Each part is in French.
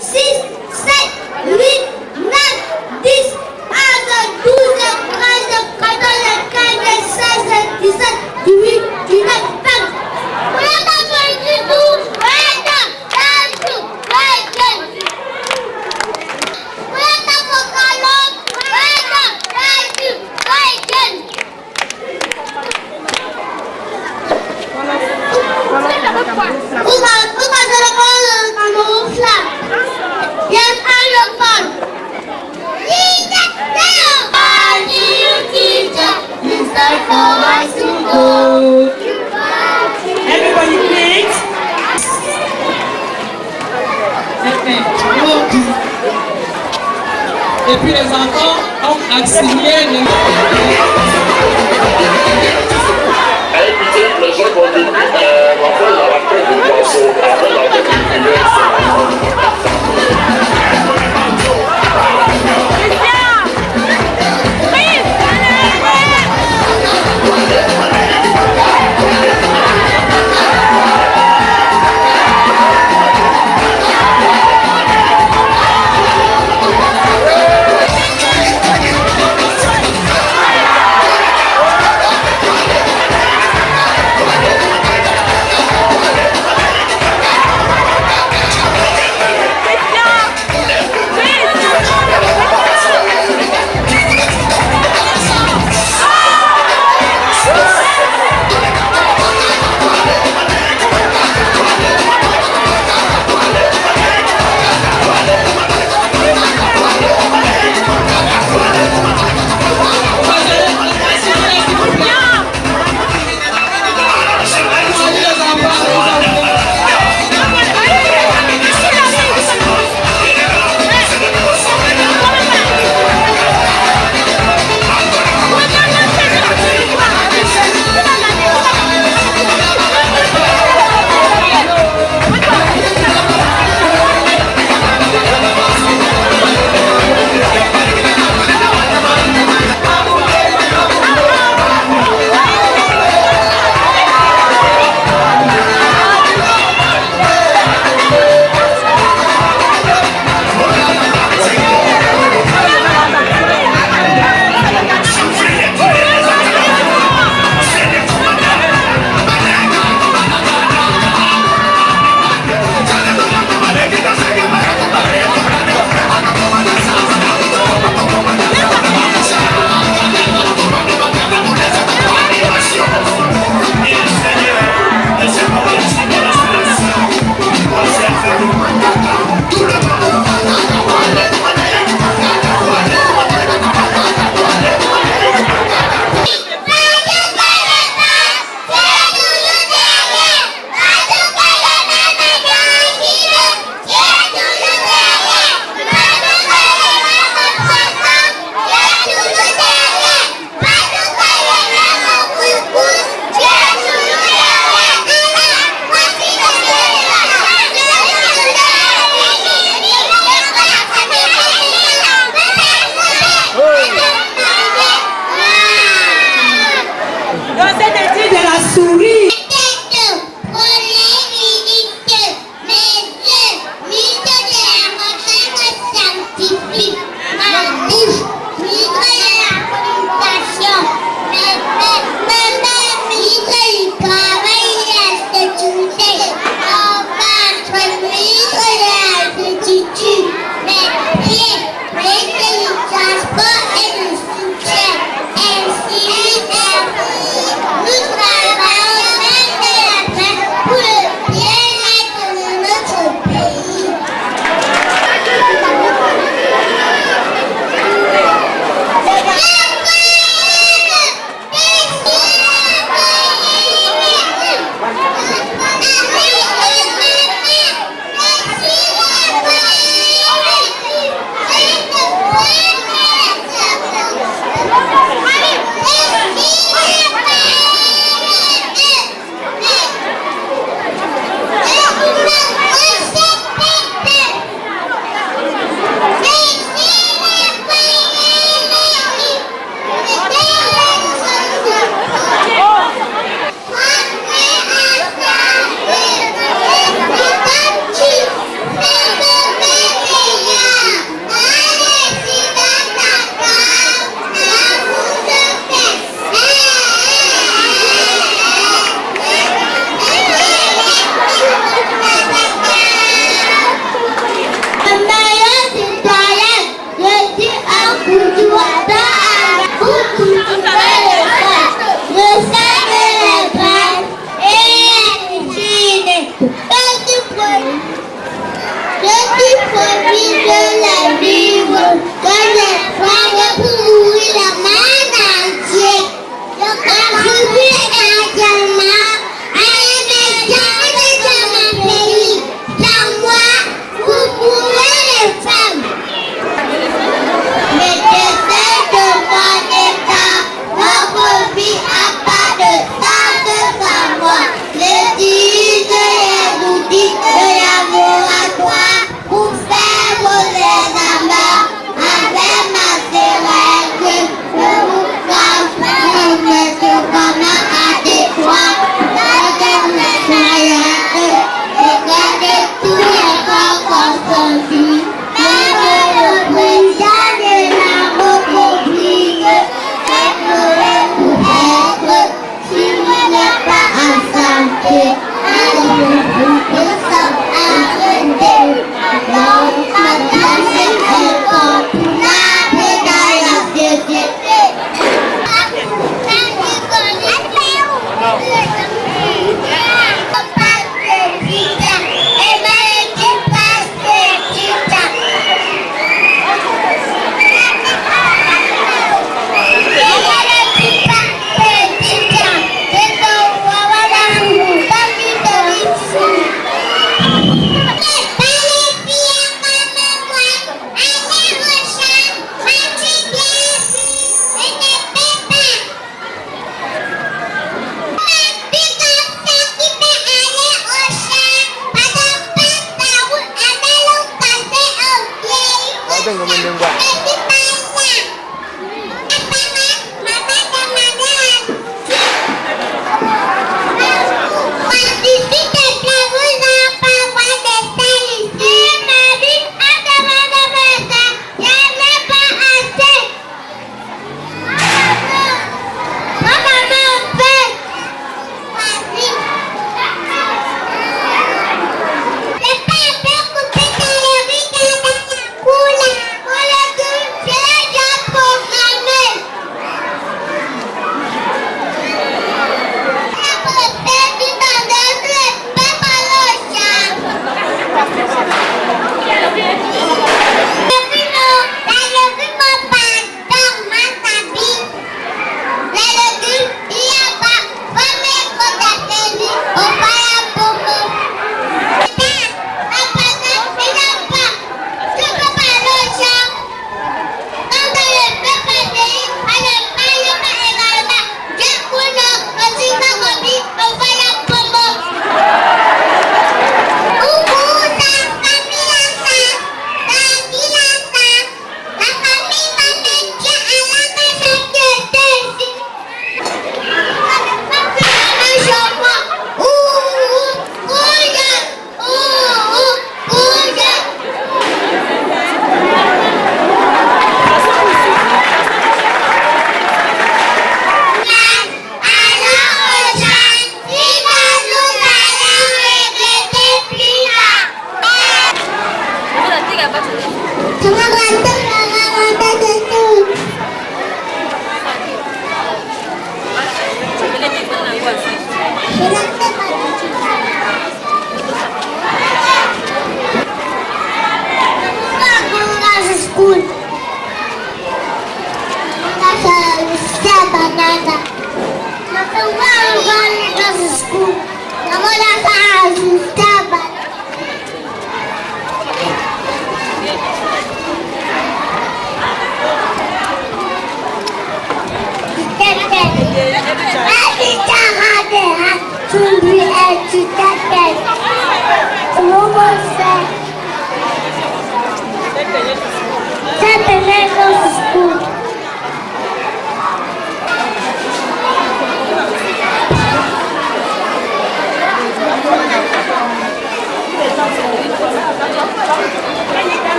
6, 7, 8, 9, 10, 11, 12, 13, 14, 15, 16, 17, 18, 19, 20. Everybody please. Et puis les enfants ont assigné les... Écoutez, les gens vont venir, on va faire la fête de poisson, après la fête suis promis de la vivre, que les frères pour mourir la main entière. Attribué également à l'émergence de mon pays. Sans moi, vous pourrez les femmes. Mais j'essaie de mon état, notre vie n'a pas de sens sans moi. Les dires et les outils de laboratoire pour faire vos examens avec ma seringue. Je vous transmets monsieur comment adéquat dans mes moyennes. Regardez tous les corps confondus. Même le président de la République est prêt pour être, s'il n'est pas en santé. Nous sommes arrêtés. Donc, madame, c'est incontournable dans la société.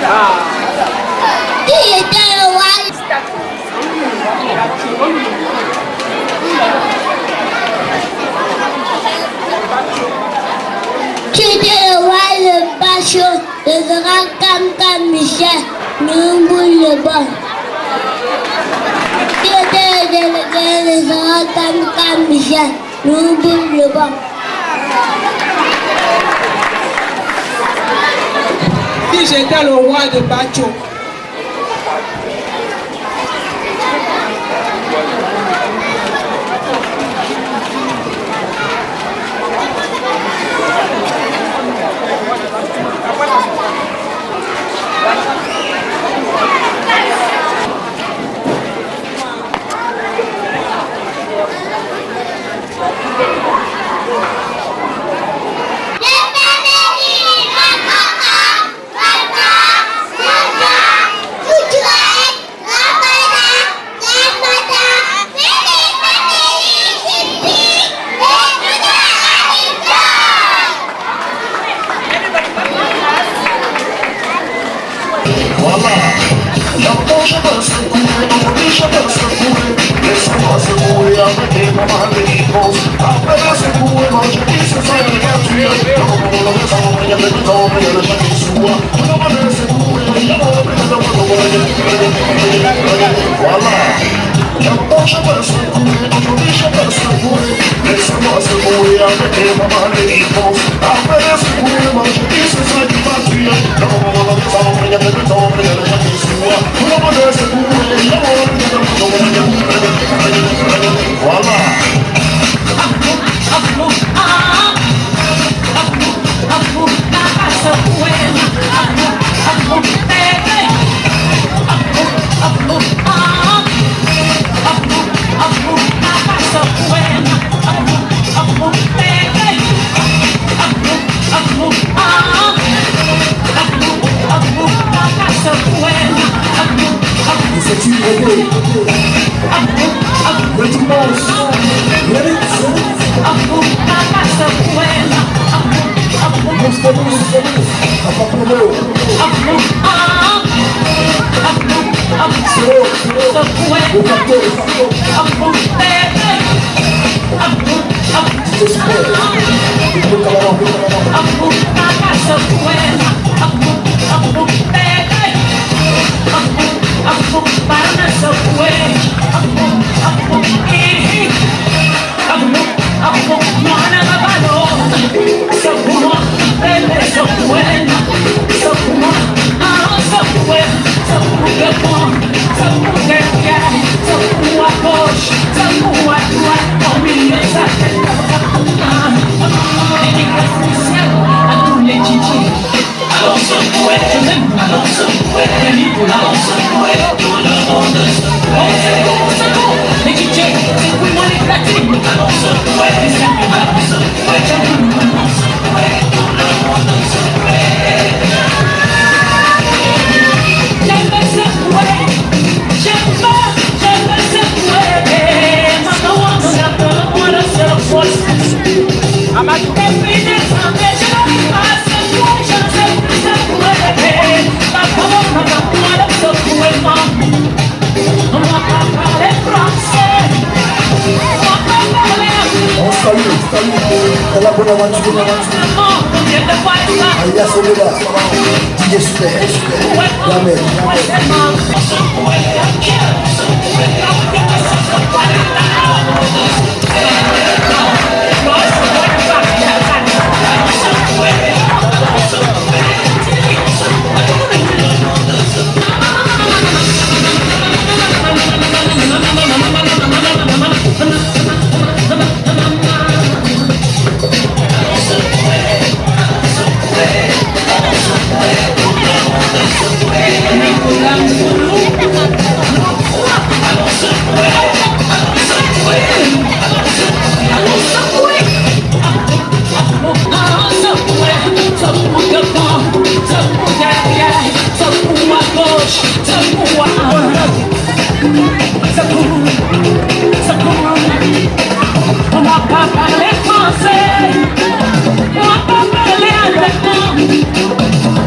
Qui était le roi? Qui était le roi le bachot, le grand Cam Michel, nous boule le bon. Qui était le délégué, le grand Cam Michel, nous boule le bon. Si j'étais le roi de Bacho,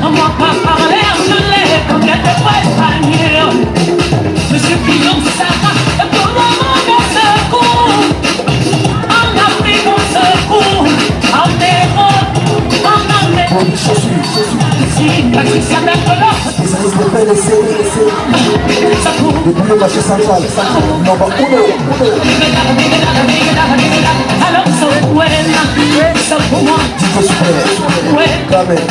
On va pas parler anglais. Depuis le marché central, nombre 1. Dico Supreme, Kramer.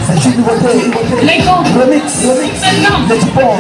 C'est une nouveauté, remix, les Tipons.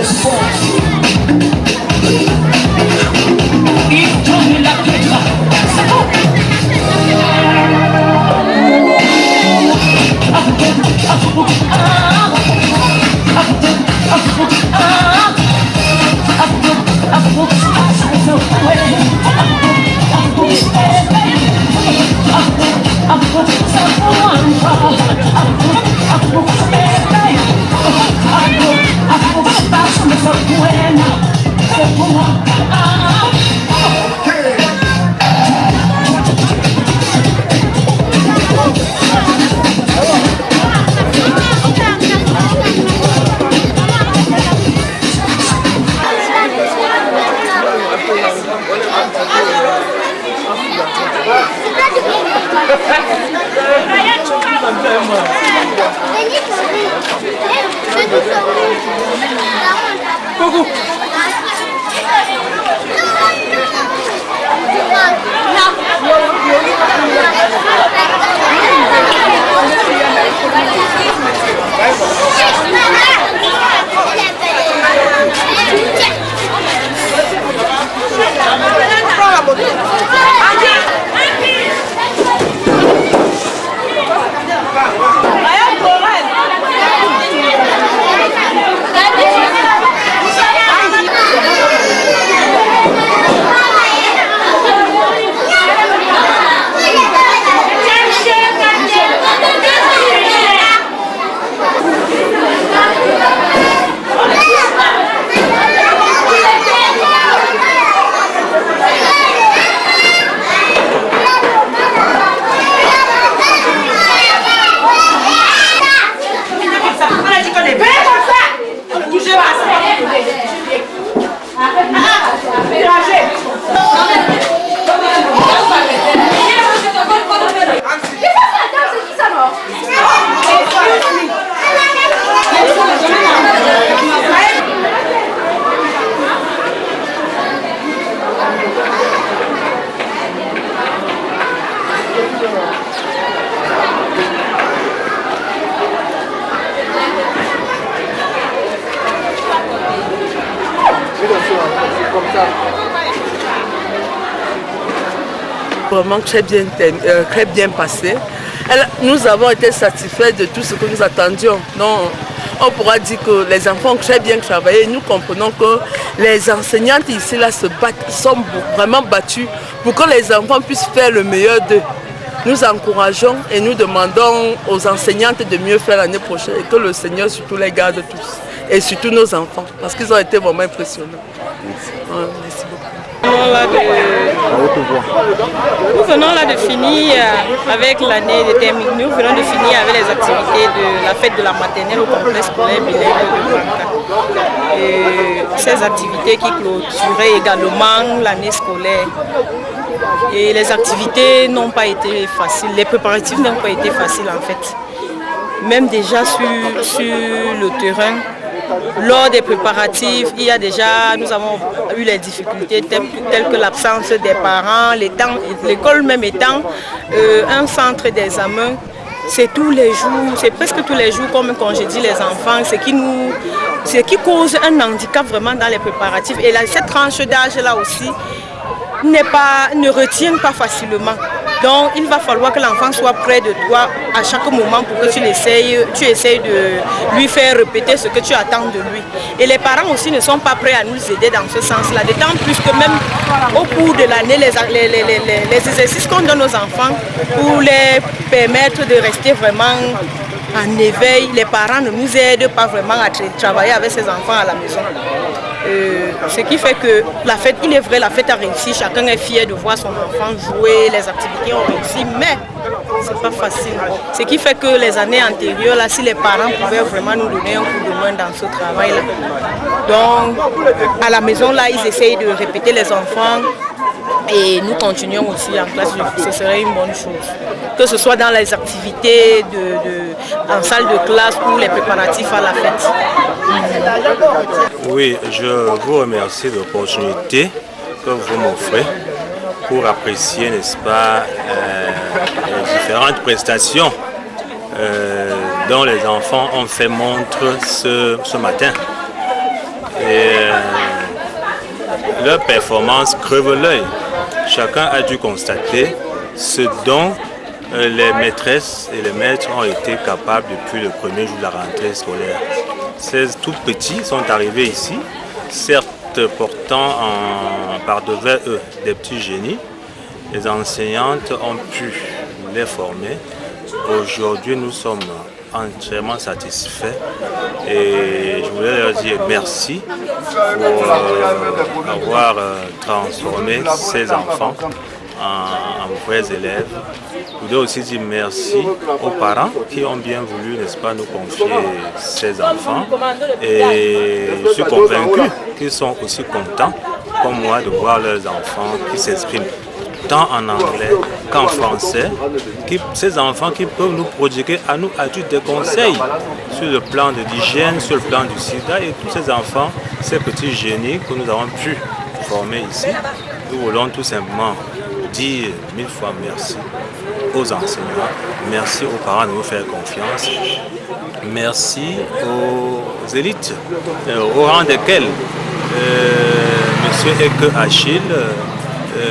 Vraiment très bien passé. Nous avons été satisfaits de tout ce que nous attendions. Donc, on pourra dire que les enfants ont très bien travaillé. Nous comprenons que les enseignantes ici là se battent, sont vraiment battues pour que les enfants puissent faire le meilleur d'eux. Nous encourageons et nous demandons aux enseignantes de mieux faire l'année prochaine et que le Seigneur surtout les garde tous et surtout nos enfants parce qu'ils ont été vraiment impressionnants. Merci beaucoup. Nous venons là de finir avec l'année de terminée. Nous venons de finir avec les activités de la fête de la maternelle au complexe scolaire bilingue de Banka. Ces activités qui clôturaient également l'année scolaire. Et les activités n'ont pas été faciles, les préparatifs n'ont pas été faciles en fait. Même déjà sur le terrain, lors des préparatifs, nous avons eu les difficultés telles que l'absence des parents, l'école même étant un centre d'examen. C'est tous les jours, c'est presque tous les jours comme congédie les enfants, ce qui cause un handicap vraiment dans les préparatifs. Et là, cette tranche d'âge là aussi ne retient pas facilement. Donc il va falloir que l'enfant soit près de toi à chaque moment pour que tu essayes de lui faire répéter ce que tu attends de lui. Et les parents aussi ne sont pas prêts à nous aider dans ce sens-là. D'autant plus que même au cours de l'année, les exercices qu'on donne aux enfants pour les permettre de rester vraiment en éveil, les parents ne nous aident pas vraiment à travailler avec ces enfants à la maison. Ce qui fait que la fête, il est vrai, la fête a réussi, chacun est fier de voir son enfant jouer, les activités ont réussi, mais c'est pas facile. Ce qui fait que les années antérieures, là, si les parents pouvaient vraiment nous donner un coup de main dans ce travail-là. Donc, à la maison, là, ils essayent de répéter les enfants et nous continuons aussi en classe, ce serait une bonne chose. que ce soit dans les activités en salle de classe ou les préparatifs à la fête. Oui, je vous remercie de l'opportunité que vous m'offrez pour apprécier, n'est-ce pas, les différentes prestations dont les enfants ont fait montre ce matin. Et leur performance crève l'œil. Chacun a dû constater ce dont les maîtresses et les maîtres ont été capables depuis le premier jour de la rentrée scolaire. Ces tout petits sont arrivés ici, certes portant par devers eux des petits génies. Les enseignantes ont pu les former. Aujourd'hui, nous sommes entièrement satisfaits et je voulais leur dire merci pour avoir transformé ces enfants en vrais élèves. Je voudrais aussi dire merci aux parents qui ont bien voulu, n'est-ce pas, nous confier ces enfants. Et je suis convaincu qu'ils sont aussi contents, comme moi, de voir leurs enfants qui s'expriment tant en anglais qu'en français. Ces enfants qui peuvent nous prodiguer à nous adultes des conseils sur le plan de l'hygiène, sur le plan du sida, et tous ces enfants, ces petits génies que nous avons pu former ici. Nous voulons tout simplement dire 1000 fois merci aux enseignants, merci aux parents de nous faire confiance, merci aux élites, au rang desquels M. Eke Achille,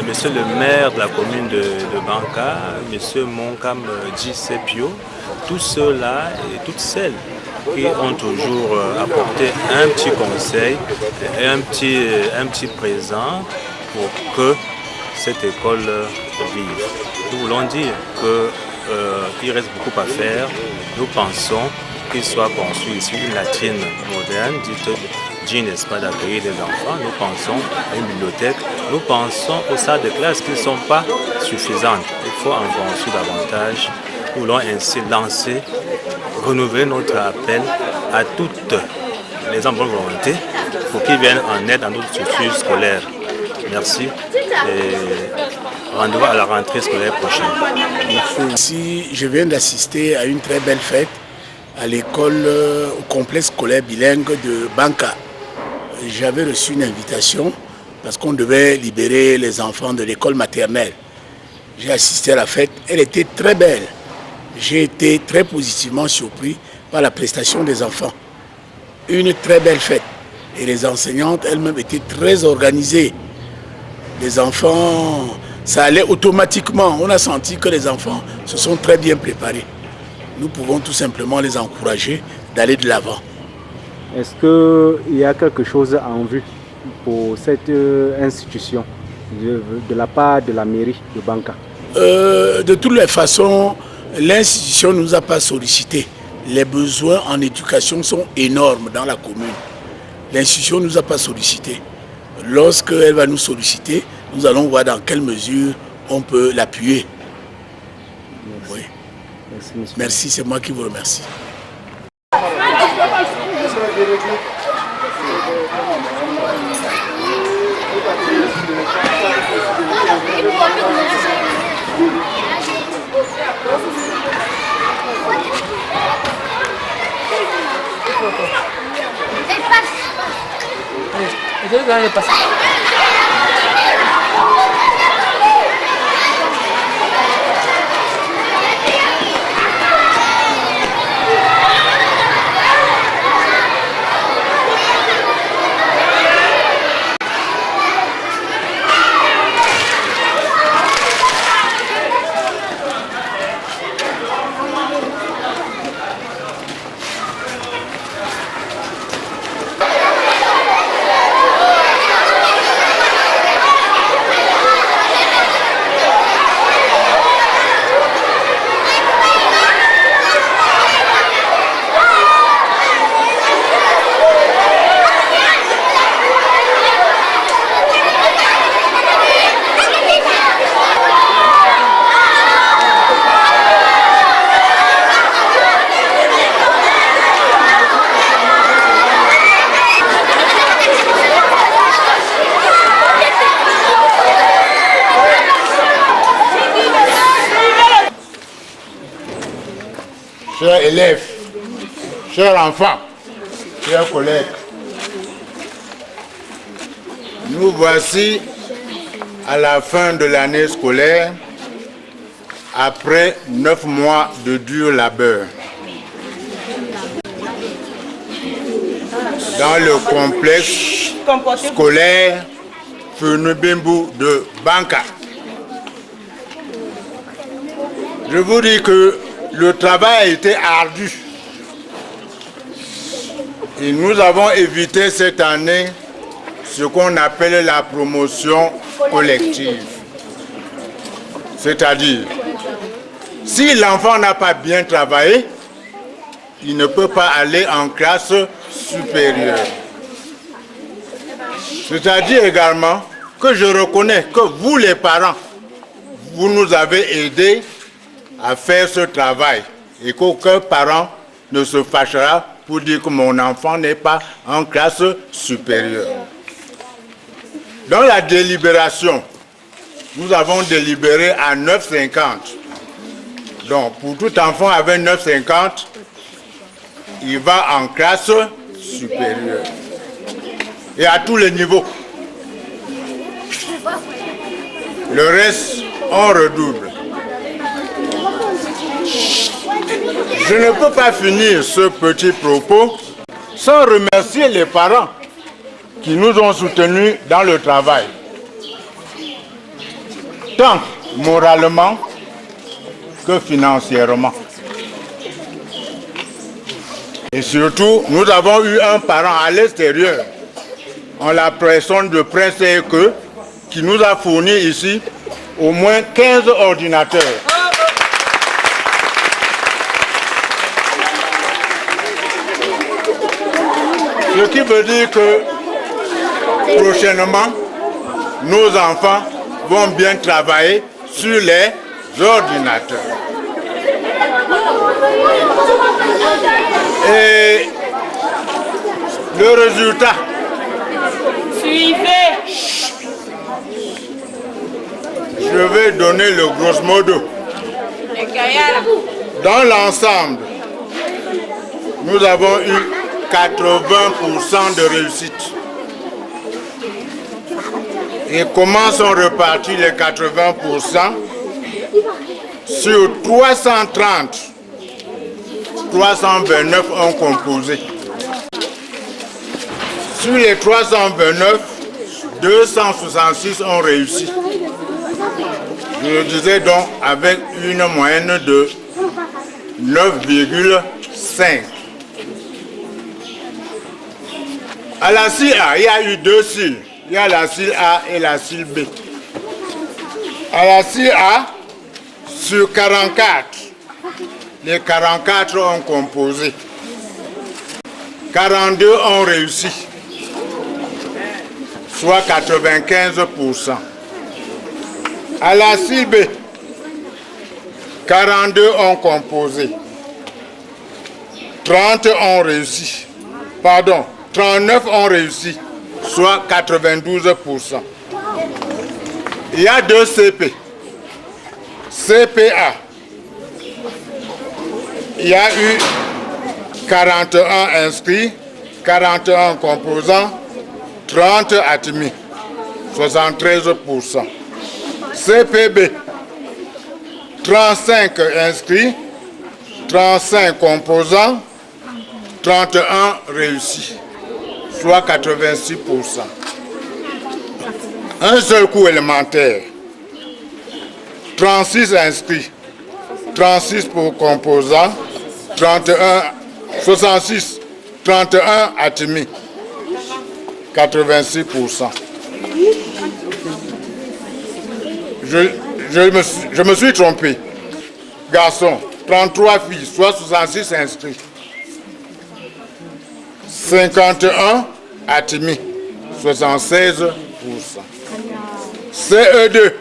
Monsieur le maire de la commune de Banka, Monsieur Monkam Djissepio, tous ceux-là et toutes celles qui ont toujours apporté un petit conseil et un petit présent pour que cette école vive. Nous voulons dire qu'il reste beaucoup à faire. Nous pensons qu'il soit construit ici une latrine moderne, digne, n'est-ce pas, d'accueillir des enfants. Nous pensons à une bibliothèque. Nous pensons aux salles de classe qui ne sont pas suffisantes. Il faut en construire davantage. Nous voulons ainsi lancer, renouveler notre appel à toutes les bonne volonté pour qu'ils viennent en aide à notre structure scolaire. Merci et rendez-vous à la rentrée scolaire prochaine. Ici, je viens d'assister à une très belle fête à l'école, au complexe scolaire bilingue de Banka. J'avais reçu une invitation parce qu'on devait libérer les enfants de l'école maternelle. J'ai assisté à la fête, elle était très belle. J'ai été très positivement surpris par la prestation des enfants. Une très belle fête. Et les enseignantes elles-mêmes étaient très organisées. Les enfants, ça allait automatiquement. On a senti que les enfants se sont très bien préparés. Nous pouvons tout simplement les encourager d'aller de l'avant. Est-ce qu'il y a quelque chose en vue pour cette institution de la part de la mairie de Banka? De toutes les façons, l'institution ne nous a pas sollicité. Les besoins en éducation sont énormes dans la commune. L'institution ne nous a pas sollicité. Lorsqu'elle va nous solliciter, nous allons voir dans quelle mesure on peut l'appuyer. Oui. Merci, c'est moi qui vous remercie. élèves, chers enfants, chers collègues, nous voici à la fin de l'année scolaire, après 9 mois de dur labeur. Dans le complexe scolaire Fenubimbu de Banka. Je vous dis que le travail a été ardu. Et nous avons évité cette année ce qu'on appelle la promotion collective. C'est-à-dire, si l'enfant n'a pas bien travaillé, il ne peut pas aller en classe supérieure. C'est-à-dire également que je reconnais que vous les parents, vous nous avez aidés à faire ce travail et qu'aucun parent ne se fâchera pour dire que mon enfant n'est pas en classe supérieure. Dans la délibération, nous avons délibéré à 9,50. Donc, pour tout enfant avec 9,50, il va en classe supérieure. Et à tous les niveaux. Le reste, on redouble. Je ne peux pas finir ce petit propos sans remercier les parents qui nous ont soutenus dans le travail. Tant moralement que financièrement. Et surtout, nous avons eu un parent à l'extérieur, en la personne de Prince Eke, qui nous a fourni ici au moins 15 ordinateurs. Ce qui veut dire que prochainement, nos enfants vont bien travailler sur les ordinateurs. Et le résultat. Suivez. Je vais donner le grosso modo. Dans l'ensemble, nous avons eu 80% de réussite. Et comment sont repartis les 80%? Sur 330, 329 ont composé. Sur les 329, 266 ont réussi. Je le disais donc avec une moyenne de 9,5. À la cile A, il y a eu 2 cils. Il y a la cile A et la cile B. À la cile A, sur 44, les 44 ont composé. 42 ont réussi, soit 95%. À la cile B, 42 ont composé. 30 ont réussi. Pardon, 39 ont réussi, soit 92%. Il y a 2 CP. CPA, il y a eu 41 inscrits, 41 composants, 30 admis, 73%. CPB, 35 inscrits, 35 composants, 31 réussis, soit 86%. Un seul cours élémentaire. 36 inscrits, 36 pour composants, 66, 31 admis, 86%. Je me suis trompé. Garçons, 33 filles, soit 66 inscrits. 51 admis, 76%. CE2,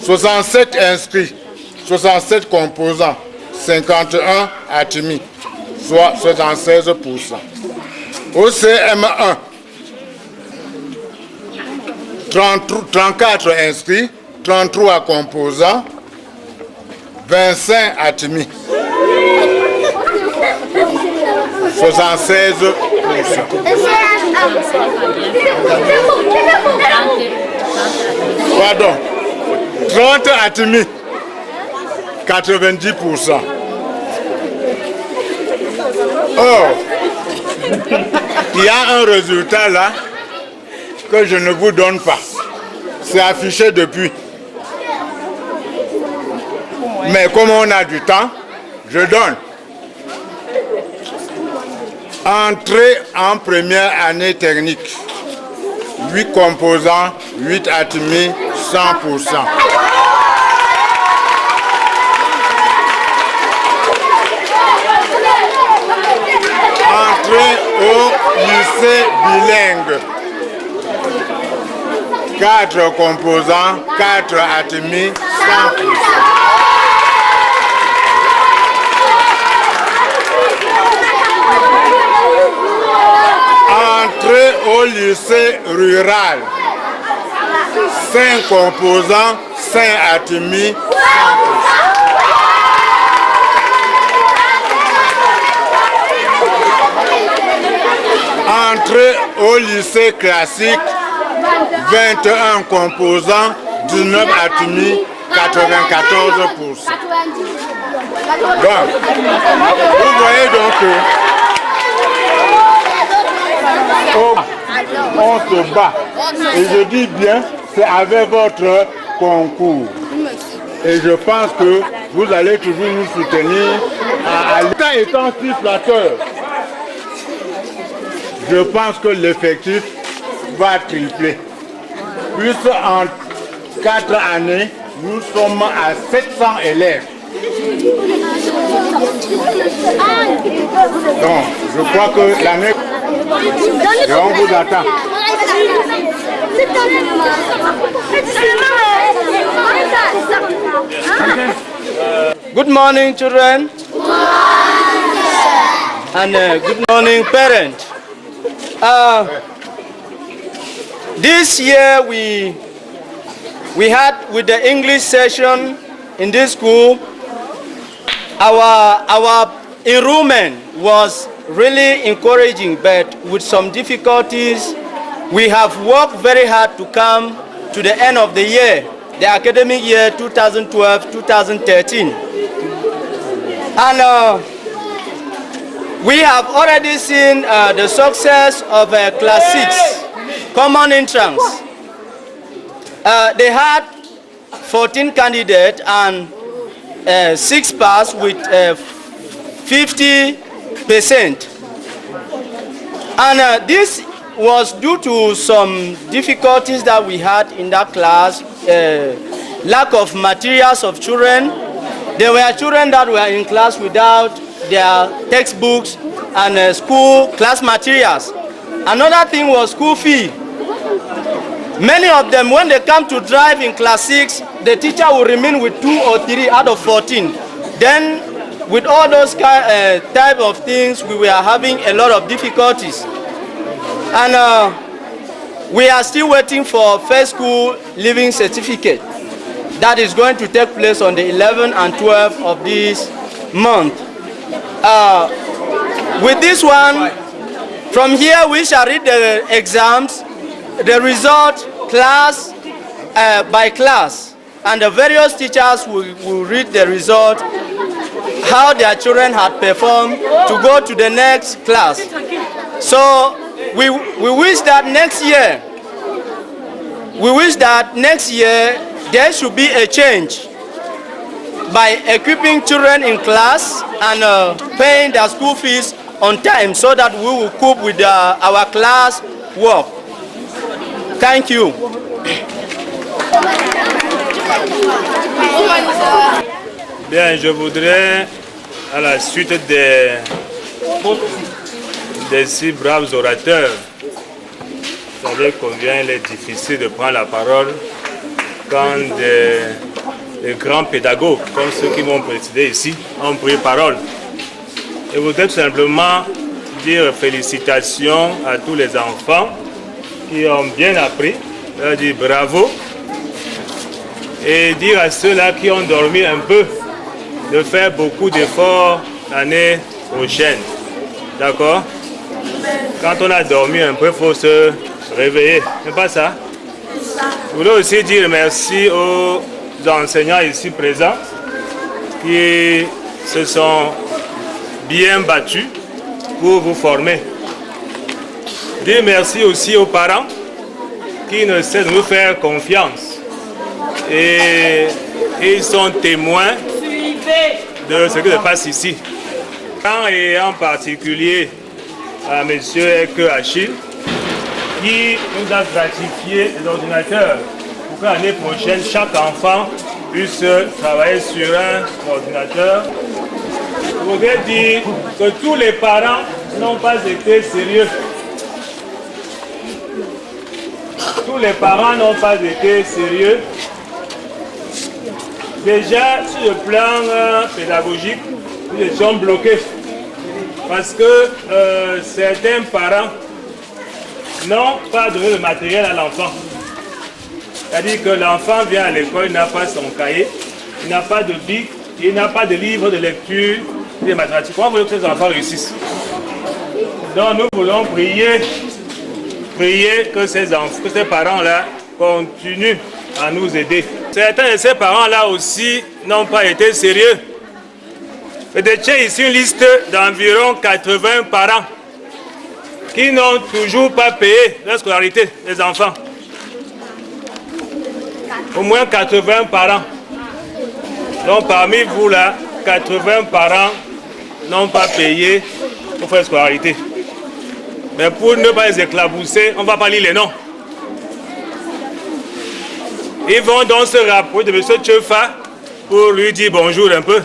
67 inscrits, 67 composants, 51 admis, soit 76%. Au CM1, 34 inscrits, 33 composants, 25 admis, 76%. Pardon. 30 Atimi, 90%. Or, il y a un résultat là que je ne vous donne pas. C'est affiché depuis. Mais comme on a du temps, je donne. Entrée en première année technique. 8 composants, 8 Atimi, 100%. Entrée au lycée bilingue. 4 composants, 4 Atimi, 100%. Entrée au lycée rural. 5 composants, 5 Atimi, 100%. Entrée au lycée classique, 21 composants, 19 Atimi, 94%. Donc, vous voyez donc que on se bat. Et je dis bien, c'est avec votre concours. Et je pense que vous allez toujours nous soutenir. L'État étant si flatteur, je pense que l'effectif va tripler. Plus en 4 années, nous sommes à 700 élèves. Donc, je crois que l'année... Et on vous attend. Good morning, children. And good morning, parents. This year we had with the English session in this school, our enrollment was really encouraging, but with some difficulties. We have worked very hard to come to the end of the year, the academic year 2012-2013. And we have already seen the success of Class 6 Common Entrance. They had 14 candidates and 6 passed with 50%. And this was due to some difficulties that we had in that class, lack of materials of children. There were children that were in class without their textbooks and school class materials. Another thing was school fee. Many of them, when they come to drive in class 6, the teacher will remain with 2 or 3 out of 14. Then, with all those type of things, we were having a lot of difficulties. And we are still waiting for first school leaving certificate. That is going to take place on the 11th and 12th of this month. With this one, from here we shall read the exams, the result class by class, and the various teachers will read the result, how their children had performed to go to the next class. So we wish that next year there should be a change by equipping children in class and paying their school fees on time, so that we will cope with our class work. Thank you. Bien, je voudrais, à la suite des 6 braves orateurs, vous savez combien il est difficile de prendre la parole quand des grands pédagogues, comme ceux qui m'ont précédé ici, ont pris parole. Je voudrais tout simplement dire félicitations à tous les enfants qui ont bien appris, leur dire bravo, et dire à ceux-là qui ont dormi un peu de faire beaucoup d'efforts l'année prochaine. D'accord? Quand on a dormi un peu, il faut se réveiller. C'est pas ça? Je voulais aussi dire merci aux enseignants ici présents qui se sont bien battus pour vous former. Dire merci aussi aux parents qui ne cessent de nous faire confiance. Et ils sont témoins de ce qui se passe ici. Et en particulier à M. Eke Achille, qui nous a gratifié les ordinateurs pour que l'année prochaine, chaque enfant puisse travailler sur un ordinateur. Je voudrais dire que tous les parents n'ont pas été sérieux. Tous les parents n'ont pas été sérieux. Déjà, sur le plan pédagogique, nous étions bloqués. Parce que certains parents n'ont pas donné le matériel à l'enfant. C'est-à-dire que l'enfant vient à l'école, il n'a pas son cahier, il n'a pas de bic, il n'a pas de livre de lecture des mathématiques. Comment voulez-vous que ces enfants réussissent? Donc nous voulons prier que ces parents-là continuent à nous aider. Certains de ces parents-là aussi n'ont pas été sérieux. Je détiens ici une liste d'environ 80 parents qui n'ont toujours pas payé la scolarité des enfants. Au moins 80 parents. Donc parmi vous là, 80 parents n'ont pas payé pour faire la scolarité. Mais pour ne pas les éclabousser, on ne va pas lire les noms. Ils vont donc se rapprocher de M. Tchefa pour lui dire bonjour un peu.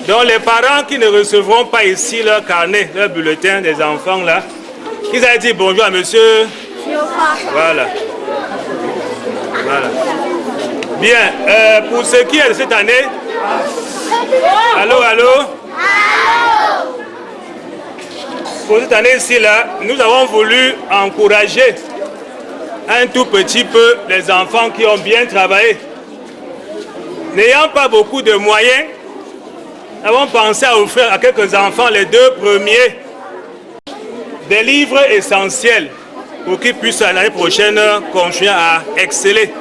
Donc les parents qui ne recevront pas ici leur carnet, leur bulletin des enfants là, ils allaient dire bonjour à monsieur. Voilà. Voilà. Bien, pour ce qui est de cette année, allô, allô? Pour cette année-ci là, nous avons voulu encourager un tout petit peu les enfants qui ont bien travaillé. N'ayant pas beaucoup de moyens, nous avons pensé à offrir à quelques enfants les 2 premiers des livres essentiels pour qu'ils puissent l'année prochaine continuer à exceller.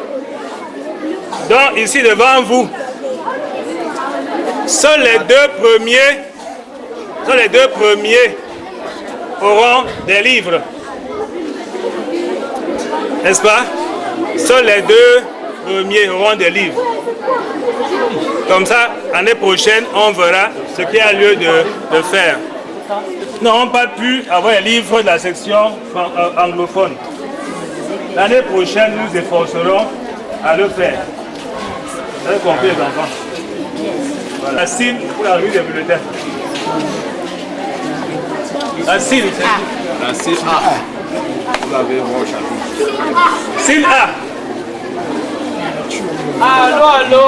Donc ici devant vous, seuls les 2 premiers auront des livres. N'est-ce pas? Seuls les 2 premiers auront des livres. Comme ça, l'année prochaine, on verra ce qu'il y a lieu de faire. Nous n'avons pas pu avoir les livres de la section anglophone. L'année prochaine, nous efforcerons à le faire. Vous avez compris, les enfants? Voilà. La signe pour la revue des bulletins. La signe, c'est... La signe A. Vous avez vos chapitres. Signe A. Allô, allô?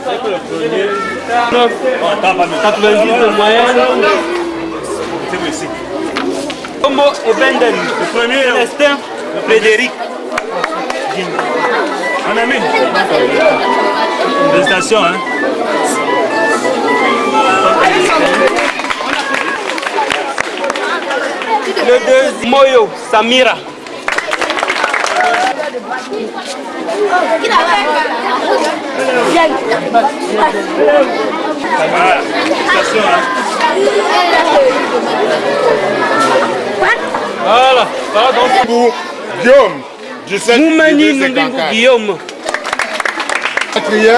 C'est que le premier... On attend pas mieux. 90 de moyenne. C'est ici. Combo et Benden. Le premier... Célestin. Frédéric. On a mis. Félicitations, hein. Le deuxième, Moyo, Samira. Félicitations, hein. Voilà. Pour Guillaume, du 7 Moumani Nubingu Guillaume. 4e,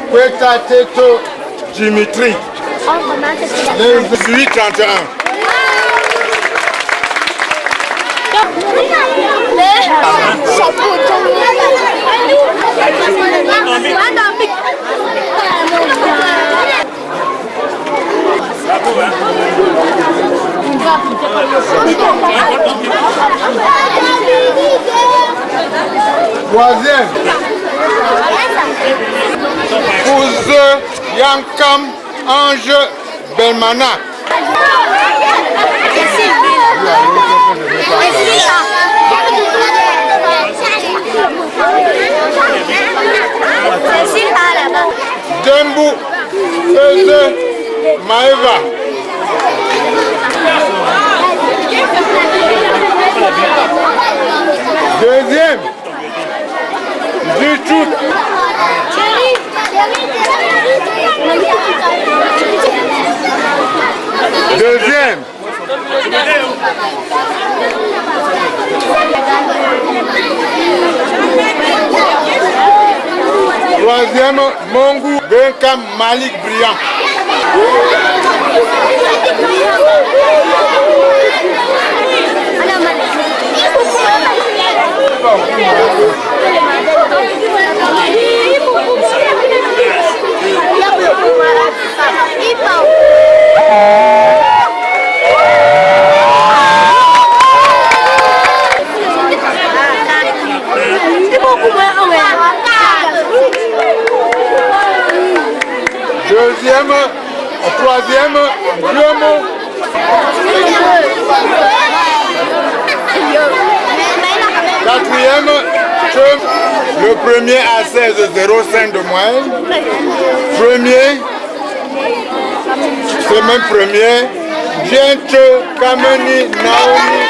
Kweta Teto Dimitri. Le 18-31. Troisième. Pouze Yankam Ange Belmana. Dembou Feze Maëva. Deuxième, Zichouk. Deuxième. Troisième, Mongou Benkam Malik Briand. Deuxième, troisième, Diomon. Quatrième, le premier à 16,05 de moyenne. Premier, c'est même premier, Djentche Kameni Naomi.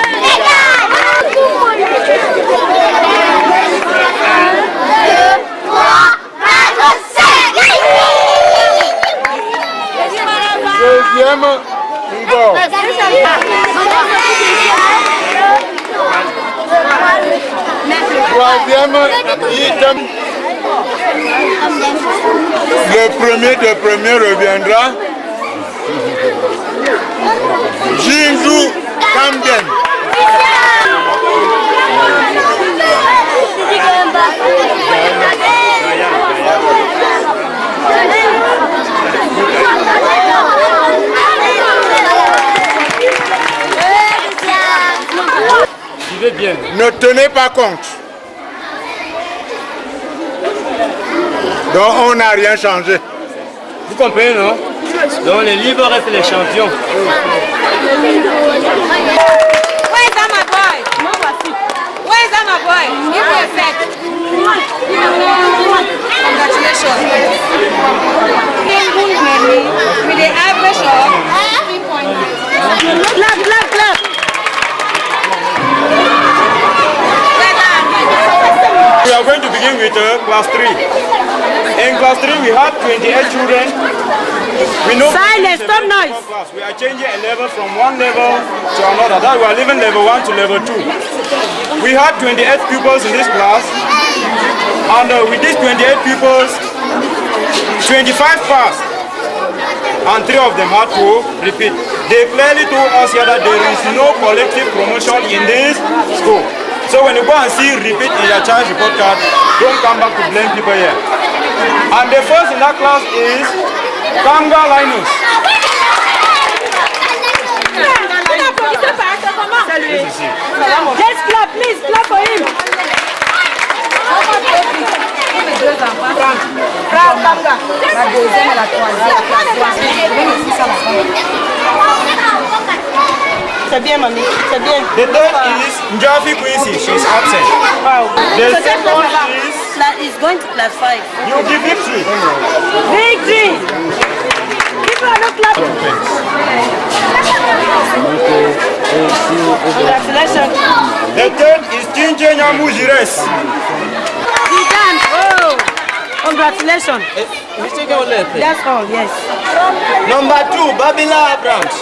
Deuxième, Ngor. Troisième, Idem. Le premier de premier reviendra. Jindou Kamden. Bien. Ne tenez pas compte. Donc on n'a rien changé. Vous comprenez, non? Donc les livres restent les champions. Where is that my boy? Where is that my boy? Give me a sec. Congratulations. With the average of 3 points. Clap, clap, clap. We are going to begin with class 3. In class 3 we have 28 children. We know silence, stop noise. We are changing a level from one level to another. That we are leaving level 1 to level 2. We had 28 pupils in this class, and with these 28 pupils, 25 passed, and 3 of them had to repeat. They clearly told us here that there is no collective promotion in this school. So when you go and see repeat in your child's report card, don't come back to blame people here. And the first in that class is Kanga Linus. Just clap, please, clap for him. La deuxième et la troisième. C'est bien, mamie. C'est bien. The third is Njafi Quincy. She's absent. Wow. The second is going to class 5. You give victory. Victory! People are not clapping. Congratulations. The third is Tinje Nyamu Jires. Zidane. Oh! Congratulations. That's all, yes. Number 2, Babila Abrams.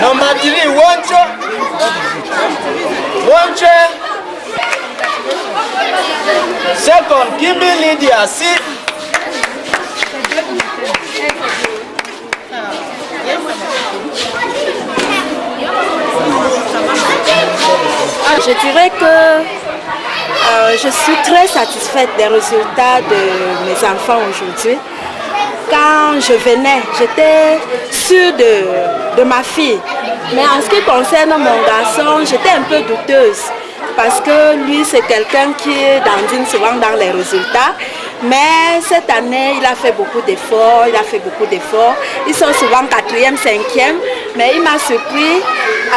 Number 3, Wancho. Second, Kimbi Lydia. Sit. Je dirais que je suis très satisfaite des résultats de mes enfants aujourd'hui. Quand je venais, j'étais sûre de ma fille. Mais en ce qui concerne mon garçon, j'étais un peu douteuse. Parce que lui, c'est quelqu'un qui dandine souvent dans les résultats. Mais cette année, il a fait beaucoup d'efforts. Ils sont souvent 4e, 5e. Mais il m'a surpris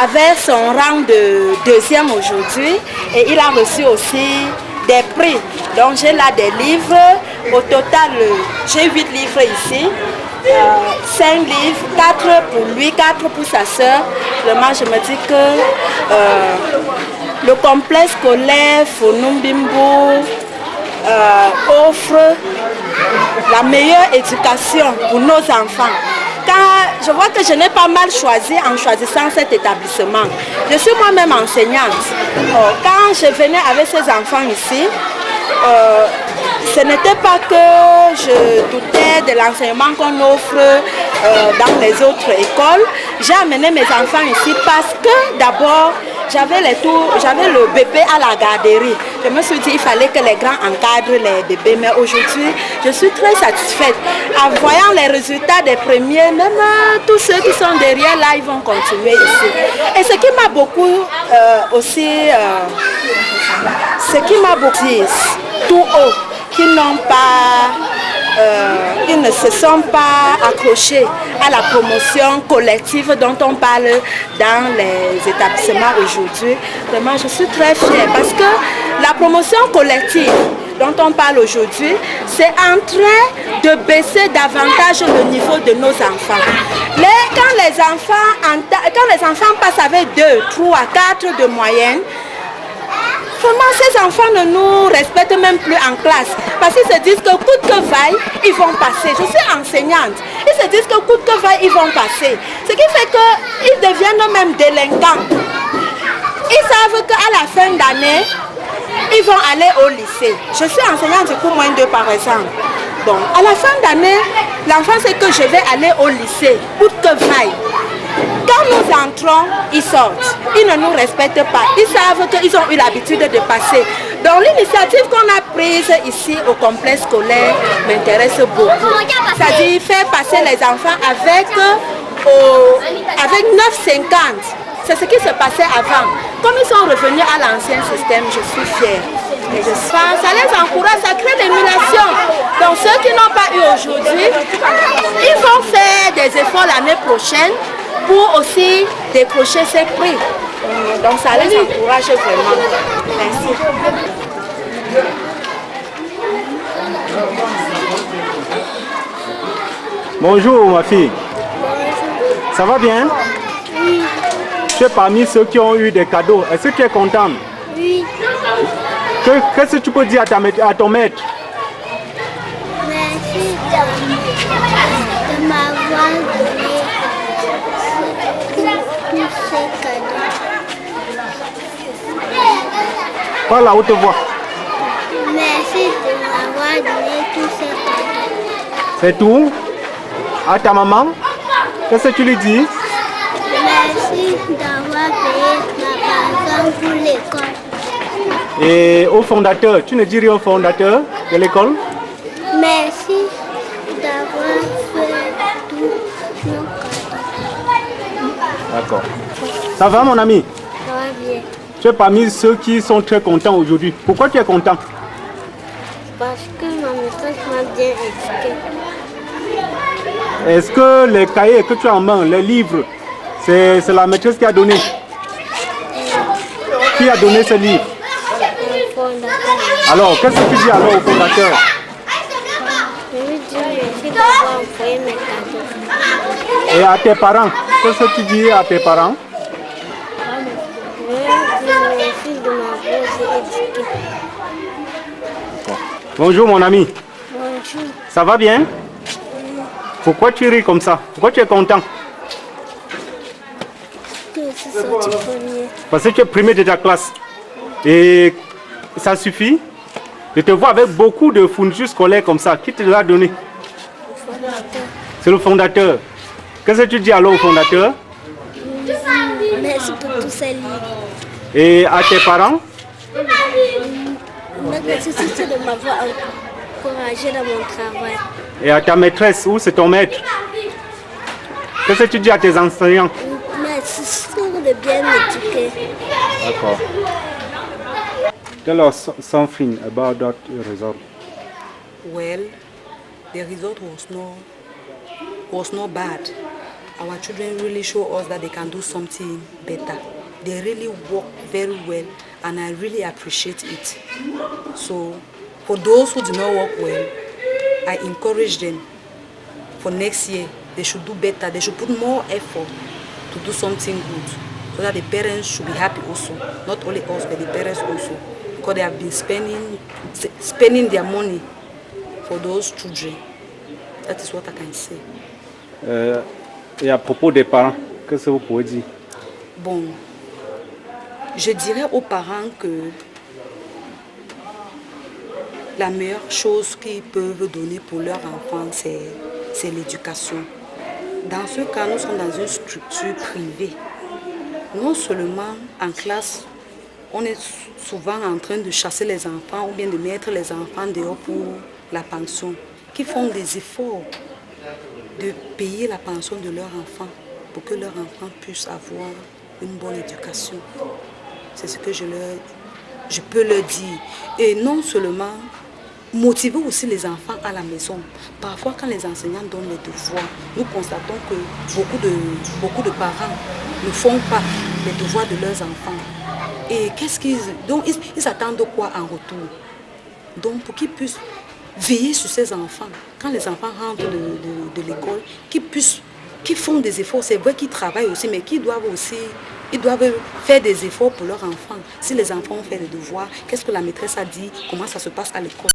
avec son rang de 2e aujourd'hui. Et il a reçu aussi des prix. Donc j'ai là des livres Au total, j'ai 8 livres ici. 5 livres, 4 pour lui, 4 pour sa soeur. Vraiment, je me dis que le complexe scolaire Fonumbimbo offre la meilleure éducation pour nos enfants. Quand je vois que je n'ai pas mal choisi en choisissant cet établissement. Je suis moi-même enseignante. Quand je venais avec ces enfants ici, ce n'était pas que je doutais de l'enseignement qu'on offre dans les autres écoles. J'ai amené mes enfants ici parce que d'abord, j'avais le bébé à la garderie. Je me suis dit qu'il fallait que les grands encadrent les bébés. Mais aujourd'hui, je suis très satisfaite. En voyant les résultats des premiers, même tous ceux qui sont derrière là, ils vont continuer ici. Et ce qui m'a beaucoup dit, tout haut, qu'ils ne se sont pas accrochés à la promotion collective dont on parle dans les établissements aujourd'hui. Vraiment, je suis très fière parce que la promotion collective dont on parle aujourd'hui, c'est en train de baisser davantage le niveau de nos enfants. Quand les enfants passent avec 2, 3, 4 de moyenne, vraiment, ces enfants ne nous respectent même plus en classe. Parce qu'ils se disent que coûte que vaille, ils vont passer. Je suis enseignante. Ils se disent que coûte que vaille, ils vont passer. Ce qui fait qu'ils deviennent même délinquants. Ils savent qu'à la fin d'année, ils vont aller au lycée. Je suis enseignante du cours moins 2 par exemple. Bon, à la fin d'année, l'enfant sait que je vais aller au lycée, coûte que vaille. Quand nous entrons, ils sortent. Ils ne nous respectent pas. Ils savent qu'ils ont eu l'habitude de passer. Donc l'initiative qu'on a prise ici au complexe scolaire m'intéresse beaucoup. C'est-à-dire faire passer les enfants avec 9,50. C'est ce qui se passait avant. Comme ils sont revenus à l'ancien système, je suis fière. Et ça les encourage, ça crée l'émulation. Donc ceux qui n'ont pas eu aujourd'hui, ils vont faire des efforts l'année prochaine pour aussi décrocher ces prix. Donc ça les encourage vraiment. Merci. Bonjour ma fille. Ça va bien? Oui. Tu es parmi ceux qui ont eu des cadeaux. Est-ce que tu es contente? Oui. Qu'est-ce que tu peux dire à ton maître? Merci de m'avoir donné tous ces cadeaux. Parle à haute voix. Merci de m'avoir donné tous ces cadeaux. C'est tout? À ta maman? Qu'est-ce que tu lui dis? Merci d'avoir payé ma pension pour l'école. Et au fondateur, tu ne dis rien au fondateur de l'école? Merci d'avoir fait tout nos cadeaux. D'accord. Ça va mon ami? Ça va bien. Tu es parmi ceux qui sont très contents aujourd'hui. Pourquoi tu es content? Parce que ma maîtresse m'a bien éduqué. Est-ce que les cahiers que tu as en main, les livres, c'est la maîtresse qui a donné? Qui a donné ce livre? Le fondateur. Alors, qu'est-ce que tu dis alors au fondateur? Je lui dis merci d'avoir envoyé mes cadeaux. Et à tes parents, qu'est-ce que tu dis à tes parents? Je lui dis merci de m'avoir aussi éduqué. Bonjour mon ami. Bonjour. Ça va bien? Pourquoi tu ris comme ça? Pourquoi tu es content? Que je suis sorti premier. Parce que tu es premier de ta classe. Et ça suffit? Je te vois avec beaucoup de fournitures scolaires comme ça. Qui te l'a donné? Le fondateur. C'est le fondateur. Qu'est-ce que tu dis alors au fondateur? Merci pour tous ces livres. Et à tes parents? Merci de m'avoir encouragé dans mon travail. Et à ta maîtresse, où c'est ton maître? Qu'est-ce que tu dis à tes enseignants? Merci de bien m'éduquer. D'accord. Tell us something about that result. Well, the result was not bad. Our children really show us that they can do something better. They really work very well, and I really appreciate it. So, for those who do not work well, I encourage them for next year. They should do better. They should put more effort to do something good, so that the parents should be happy also. Not only us, but the parents also, because they have been spending their money for those children. That is what I can say. Et à propos des parents, qu'est-ce que vous pouvez dire? Bon, je dirais aux parents que la meilleure chose qu'ils peuvent donner pour leur enfant, c'est l'éducation. Dans ce cas, nous sommes dans une structure privée. Non seulement en classe, on est souvent en train de chasser les enfants ou bien de mettre les enfants dehors pour la pension, qui font des efforts de payer la pension de leur enfant pour que leur enfant puisse avoir une bonne éducation. C'est ce que je peux leur dire. Et non seulement motiver aussi les enfants à la maison. Parfois, quand les enseignants donnent les devoirs, nous constatons que beaucoup de parents ne font pas les devoirs de leurs enfants. Et donc ils attendent quoi en retour? Donc pour qu'ils puissent veiller sur ces enfants, quand les enfants rentrent de l'école, qu'ils font des efforts. C'est vrai qu'ils travaillent aussi, mais qu'ils doivent faire des efforts pour leurs enfants. Si les enfants ont fait des devoirs, qu'est-ce que la maîtresse a dit? Comment ça se passe à l'école?